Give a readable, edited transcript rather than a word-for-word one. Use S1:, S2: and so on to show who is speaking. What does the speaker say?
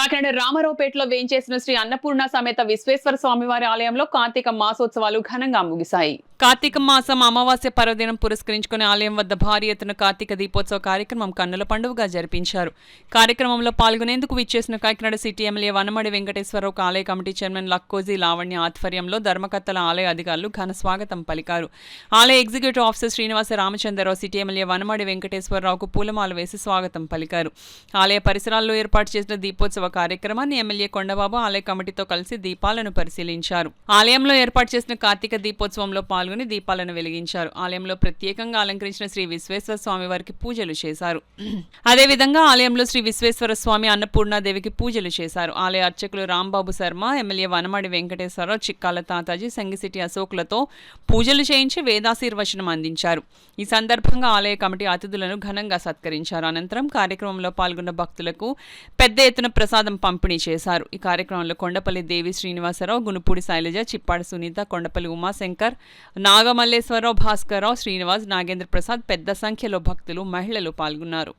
S1: కాకినాడ రామారావుపేటలో వేంచేసిన శ్రీ అన్నపూర్ణ సమేత విశ్వేశ్వర స్వామివారి ఆలయంలో కార్తీక మాసోత్సవాలు ఘనంగా ముగిశాయి. కార్తీక మాసం అమావాస్య పర్వదినం పురస్కరించుకుని ఆలయం వద్ద భారీ ఎత్తున కార్తీక దీపోత్సవ కార్యక్రమం కన్నుల పండుగగా జరిపించారు. కార్యక్రమంలో పాల్గొనేందుకు విచ్చేసిన కాకినాడ సిటీ ఎమ్మెల్యే వనమడి వెంకటేశ్వరరావు ఆలయ కమిటీ చైర్మన్ లక్కోజీ లావణ్య ఆధ్వర్యంలో ధర్మకర్తల ఆలయ అధికారులు ఘన స్వాగతం పలికారు. ఆలయ executive officer Srinivasa Ramachandra Rao city MLA Vanamadi వెంకటేశ్వరరావుకు పూలమాల వేసి స్వాగతం పలికారు. ఆలయ పరిసరాల్లో ఏర్పాటు చేసిన దీపోత్సవ కార్యక్రమాన్ని ఎమ్మెల్యే కొండబాబు ఆలయ కమిటీతో కలిసి దీపాలను పరిశీలించారు. ఆలయంలో ఏర్పాటు చేసిన కార్తీక దీపోత్సవంలో పాల్గొని దీపాలను వెలిగించారు. ఆలయంలో ప్రత్యేకంగా అలంకరించిన శ్రీ విశ్వేశ్వర స్వామి వారికి పూజలు చేశారు. అదేవిధంగా ఆలయంలో శ్రీ విశ్వేశ్వర స్వామి అన్నపూర్ణాదేవికి పూజలు చేశారు. ఆలయ అర్చకులు రాంబాబు శర్మ, ఎమ్మెల్యే వనమడి వెంకటేశ్వరరావు, చిక్కాల తాతాజీ, సంగిసిటి అశోకులతో పూజలు చేయించి వేదాశీర్వచనం అందించారు. ఈ సందర్భంగా ఆలయ కమిటీ అతిథులను ఘనంగా సత్కరించారు. అనంతరం కార్యక్రమంలో పాల్గొన్న భక్తులకు పెద్ద ఎత్తున ప్రసాదం పంపిణీ చేశారు. ఈ కార్యక్రమంలో కొండపల్లి దేవి శ్రీనివాసరావు, గునుపూడి శైలజ, చిప్పాడి సునీత, కొండపల్లి ఉమాశంకర్, నాగమల్లేశ్వరరావు, భాస్కర్రావు, శ్రీనివాస్, నాగేంద్ర ప్రసాద్ పెద్ద సంఖ్యలో భక్తులు, మహిళలు పాల్గొన్నారు.